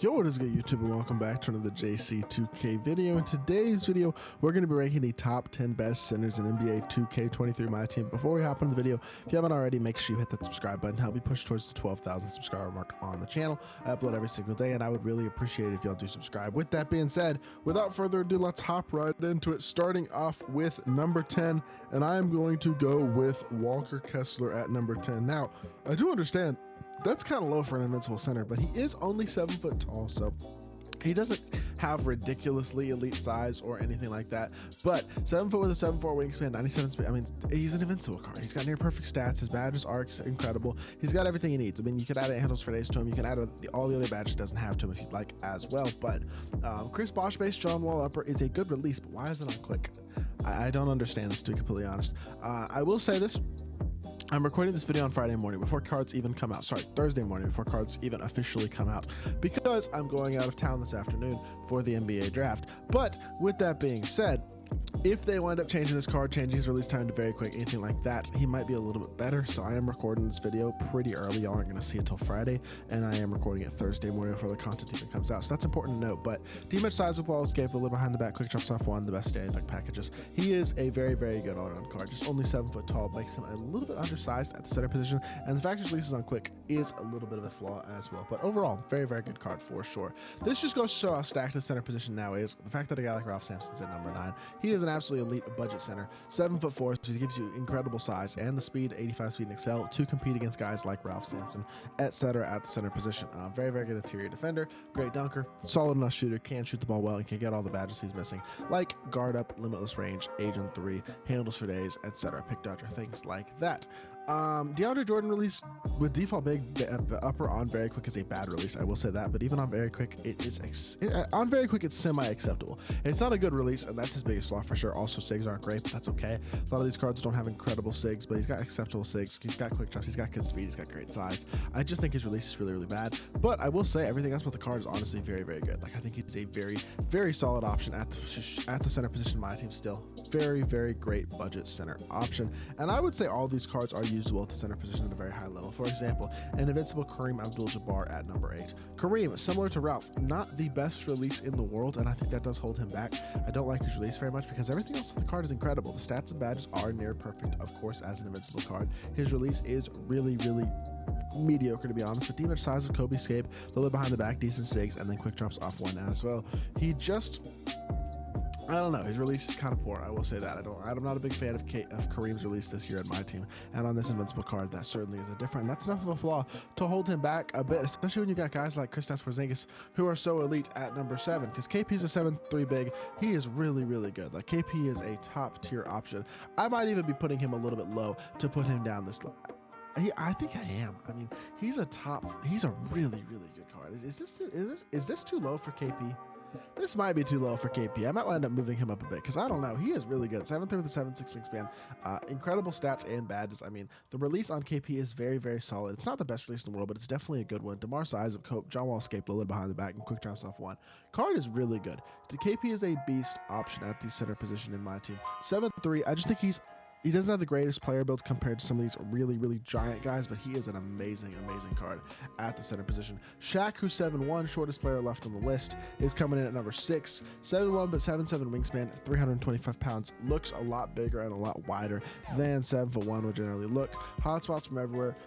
Yo, what is good, YouTube, and welcome back to another JC2K video. In today's video, we're going to be ranking the top 10 best centers in NBA 2K23 MyTEAM. Before we hop into the video, if you haven't already, make sure you hit that subscribe button. Help me push towards the 12,000 subscriber mark on the channel. I upload every single day, and I would really appreciate it if y'all do subscribe. With that being said, without further ado, let's hop right into it, starting off with number 10, and I am going to go with Walker Kessler at number 10. Now, I do understand that's kind of low for an invincible center, but he is only 7 foot tall, so he doesn't have ridiculously elite size or anything like that. But 7 foot with a 7'4" wingspan, 97 speed. I mean, he's an invincible card. He's got near perfect stats. His badges are incredible. He's got everything he needs. I mean, you could add handles for days to him. You can add all the other badges he doesn't have to him if you'd like as well. But Chris Bosh-based John Wall upper is a good release, but why is it on quick? I don't understand this, to be completely honest. I will say this. I'm recording this video on Friday morning before cards even come out. Sorry, Thursday morning before cards even officially come out, because I'm going out of town this afternoon for the NBA draft. But with that being said, if they wind up changing this card, changing his release time to very quick, anything like that, he might be a little bit better. So I am recording this video pretty early. Y'all aren't going to see it till Friday, and I am recording it Thursday morning before the content even comes out. So that's important to note. But D-match size with wall escape, a little behind the back, quick drops off one, the best standing dunk packages. He is a very, very good all-around card. Just only 7 foot tall makes him a little bit undersized at the center position, and the fact his releases on quick is a little bit of a flaw as well. But overall, very, very good card for sure. This just goes to show how stacked the center position now is. The fact that a guy like Ralph Sampson's at number 9, he is an absolutely elite budget center, 7'4", so he gives you incredible size and the speed, 85 speed and excel to compete against guys like Ralph Sampson, etc. at the center position. Very, very good interior defender, great dunker, solid enough shooter, can shoot the ball well, and can get all the badges he's missing, like guard up, limitless range, agent 3, handles for days, etc. Pick dodger, things like that. DeAndre Jordan release with default big upper on very quick is a bad release, I will say that, but even on very quick, it is on very quick it's semi-acceptable. It's not a good release, and that's his biggest flaw for sure. Also, SIGs aren't great, but that's okay. A lot of these cards don't have incredible SIGs, but he's got acceptable SIGs, he's got quick drops, he's got good speed, he's got great size. I just think his release is really, really bad, but I will say everything else with the card is honestly very, very good. Like, I think he's a very, very solid option at the center position in my team still. Very, very great budget center option, and I would say all these cards are usable at the center position at a very high level. For example, an invincible Kareem Abdul-Jabbar at number 8. Kareem, similar to Ralph, not the best release in the world, and I think that does hold him back. I don't like his release very much because everything else with the card is incredible. The stats and badges are near perfect, of course, as an invincible card. His release is really, really mediocre, to be honest, but D-match size of Kobe escape, a little behind the back, decent SIGs, and then quick drops off one as well. He just, I don't know, his release is kind of poor, I will say that. I'm not a big fan of Kareem's release this year at my team, and on this invincible card, that certainly is a different, and that's enough of a flaw to hold him back a bit, especially when you got guys like Kristaps Porzingis who are so elite at number 7, because KP's a 7'3" big. He is really, really good. Like, KP is a top tier option. I might even be putting him a little bit low to put him down this low. I think I am. I mean, he's a really, really good card. Is this too low for KP? This might be too low for KP. I might wind up moving him up a bit because I don't know. He is really good. 7'3" with a 7'6" wingspan. Incredible stats and badges. I mean, the release on KP is very, very solid. It's not the best release in the world, but it's definitely a good one. DeMar size of Cope, John Wall escape, a little behind the back, and quick drops off one. Card is really good. The KP is a beast option at the center position in my team. 7'3". I just think he doesn't have the greatest player build compared to some of these really, really giant guys, but he is an amazing, amazing card at the center position. Shaq, who's 7'1", shortest player left on the list, is coming in at number 6. 7'1", but 7'7" wingspan, 325 pounds. Looks a lot bigger and a lot wider than 7'1" would generally look. Hotspots from everywhere.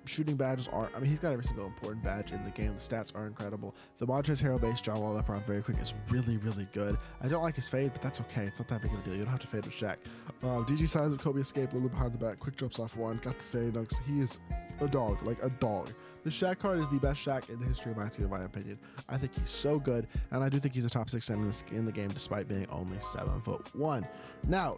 Shooting badges are, I mean, he's got every single important badge in the game. The stats are incredible. The Montrezl Harrell-based John Wall upper on very quick is really, really good. I don't like his fade, but that's okay. It's not that big of a deal. You don't have to fade with Shaq. DG size of Kobe escape, a little behind the back, quick drops off one, got the standing dunks. He is a dog, like a dog. The Shaq card is the best Shaq in the history of my team, in my opinion. I think he's so good, and I do think he's a top 6 center in the game, despite being only 7'1". Now,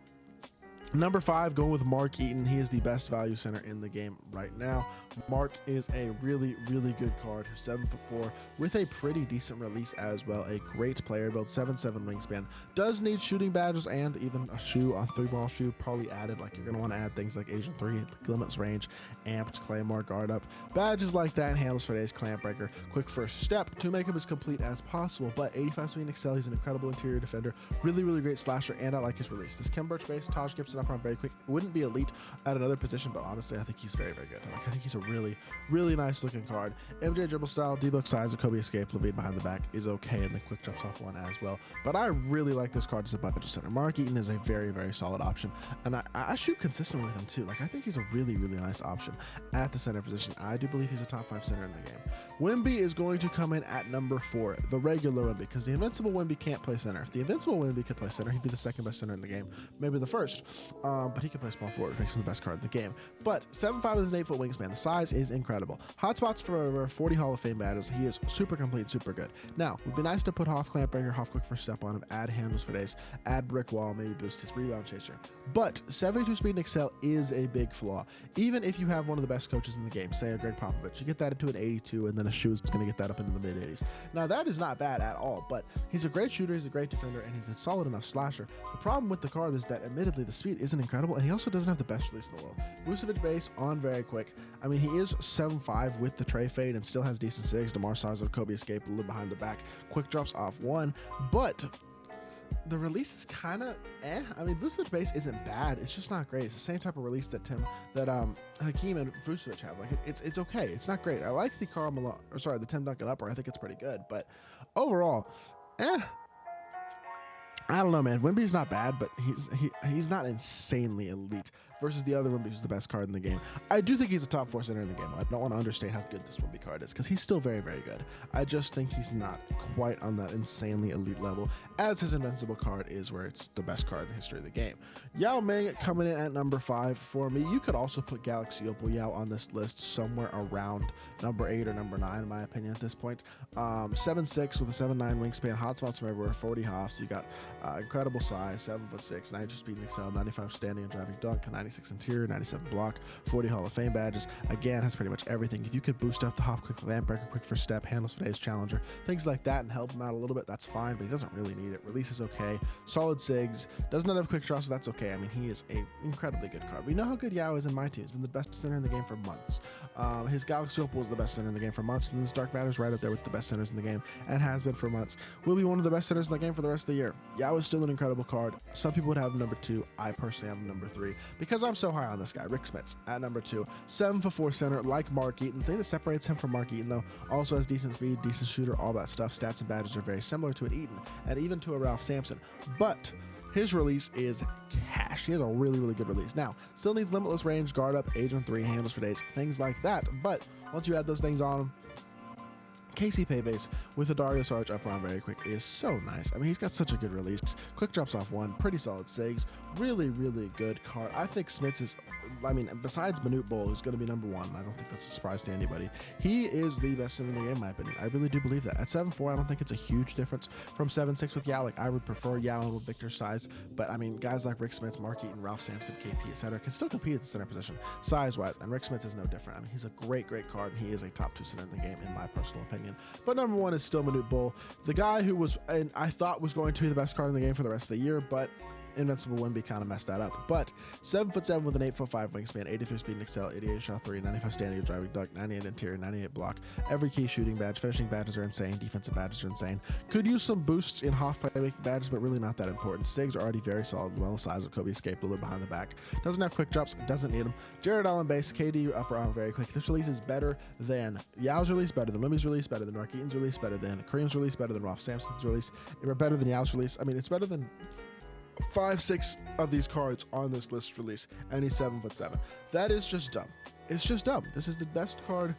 number 5, going with Mark Eaton. He is the best value center in the game right now. Mark is a really, really good card, 7'4", with a pretty decent release as well. A great player build, 7'7" wingspan. Does need shooting badges and even a shoe, a 3-ball shoe, probably added. Like, you're going to want to add things like Agent 3, limits range, amped, claymore, guard up. Badges like that, handles for days, clamp breaker, quick first step to make him as complete as possible. But 85 speed and excel, he's an incredible interior defender, really, really great slasher, and I like his release. This Ken Burch base, Taj Gibson decent up around very quick. Wouldn't be elite at another position, but honestly, I think he's very, very good. Like, I think he's a really, really nice looking card. MJ dribble style, D-look size, Kobe escape, Levine behind the back is okay, and then quick drops off one as well. But I really like this card as a budget center. Mark Eaton is a very, very solid option, and I shoot consistently with him too. Like, I think he's a really, really nice option at the center position. I do believe he's a top 5 center in the game. Wemby is going to come in at number 4, the regular Wemby, because the invincible Wemby can't play center. If the invincible Wemby could play center, he'd be the second best center in the game, maybe the first. But he can play small forward, which makes him the best card in the game. But 7'5" is an 8-foot wingspan. The size is incredible. Hotspots for over 40 Hall of Fame badges. He is super complete, super good. Now, it would be nice to put Hoff Clamp Breaker, Hoff Quick First Step on him, add handles for days, add brick wall, maybe boost his rebound chaser. But 72 speed and excel is a big flaw. Even if you have one of the best coaches in the game, say a Greg Popovich, you get that into an 82, and then a shoe is going to get that up into the mid 80s. Now, that is not bad at all, but he's a great shooter, he's a great defender, and he's a solid enough slasher. The problem with the card is that, admittedly, the speed isn't incredible, and he also doesn't have the best release in the world. Vucevic base on very quick. I mean, he is 7'5" with the tray fade and still has decent sigs. DeMar size of Kobe escape, a little behind the back. Quick drops off one, but the release is kind of I mean, Vucevic base isn't bad. It's just not great. It's the same type of release that Hakeem and Vucevic have. Like, it's okay. It's not great. I like the the Tim Duncan upper. I think it's pretty good, but overall, I don't know, man. Wemby's not bad, but he's not insanely elite versus the other Wemby, who's the best card in the game. I do think he's a top 4 center in the game. I don't want to understate how good this Wemby card is, because he's still very, very good. I just think he's not quite on that insanely elite level, as his invincible card is, where it's the best card in the history of the game. Yao Ming coming in at number 5 for me. You could also put Galaxy Opal Yao on this list somewhere around number 8 or number 9, in my opinion, at this point. 7'6" with a 7'9" wingspan, hotspots from everywhere, 40 hops. You got incredible size, 7'6", 92 speed and excel, 95 standing and driving dunk, 96 interior, 97 block, 40 Hall of Fame badges. Again, has pretty much everything. If you could boost up the Hop Quick Lamp Breaker, Quick First Step, handles for days, challenger, things like that, and help him out a little bit, that's fine, but he doesn't really need it. Release is okay. Solid sigs. Does not have quick drops, so that's okay. I mean, he is a incredibly good card. We know how good Yao is in MyTEAM. He's been the best center in the game for months. His Galaxy Opal was the best center in the game for months, and this Dark Matter's right up there with the best centers in the game, and has been for months. Will be one of the best centers in the game for the rest of the year. Yao is still an incredible card. Some people would have him number 2. I personally have him number 3 because I'm so high on this guy. Rick Smits at number 2. 7'4" center, like Mark Eaton. The thing that separates him from Mark Eaton, though, also has decent speed, decent shooter, all that stuff. Stats and badges are very similar to an Eaton, and even to a Ralph Sampson. But his release is cash. He has a really, really good release. Now, still needs limitless range, guard up, agent 3, handles for days, things like that. But once you add those things on him, KC Paybase with a Dario Saric up around very quick is so nice. I mean, he's got such a good release. Quick drops off one, pretty solid sigs. Really, really good card. I think Smits is, I mean, besides Manute Bol, who's going to be number 1, I don't think that's a surprise to anybody. He is the best center in the game, in my opinion. I really do believe that. At 7'4", I don't think it's a huge difference from 7'6" with Yao. Like, I would prefer Yao with Victor's size, but I mean, guys like Rick Smits, Mark Eaton, Ralph Sampson, KP, etc. can still compete at the center position, size-wise, and Rick Smits is no different. I mean, he's a great, great card, and he is a top 2 center in the game, in my personal opinion. But number 1 is still Manute Bol, the guy who was, and I thought was going to be the best card in the game for the rest of the year, but Invincible Wemby kind of messed that up. But 7'7" with an 8'5" wingspan, 83 speed and excel, 88 shot 3, 95 standing driving dunk, 98 interior, 98 block. Every key shooting badge. Finishing badges are insane. Defensive badges are insane. Could use some boosts in half playmaking badges, but really not that important. Sigs are already very solid. Well, size of Kobe escape, a little behind the back. Doesn't have quick drops. Doesn't need them. Jared Allen base. KD up around very quick. This release is better than Yao's release, better than Wemby's release, better than Mark Eaton's release, better than Kareem's release, better than Ralph Sampson's release, better than Yao's release. I mean, it's better than 5-6 of these cards on this list release, and he's 7'7". That is just dumb. It's just dumb. This is the best card.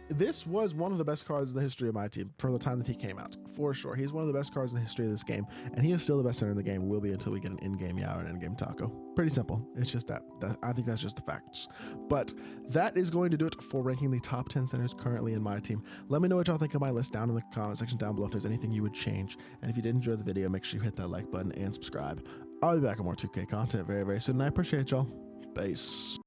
This was one of the best cards in the history of MyTEAM for the time that he came out, for sure. He's one of the best cards in the history of this game, and he is still the best center in the game. Will be until we get an in-game Yao and an in-game Taco. Pretty simple. It's just that. I think that's just the facts. But that is going to do it for ranking the top 10 centers currently in MyTEAM. Let me know what y'all think of my list down in the comment section down below if there's anything you would change. And if you did enjoy the video, make sure you hit that like button and subscribe. I'll be back with more 2K content very, very soon, and I appreciate y'all. Peace.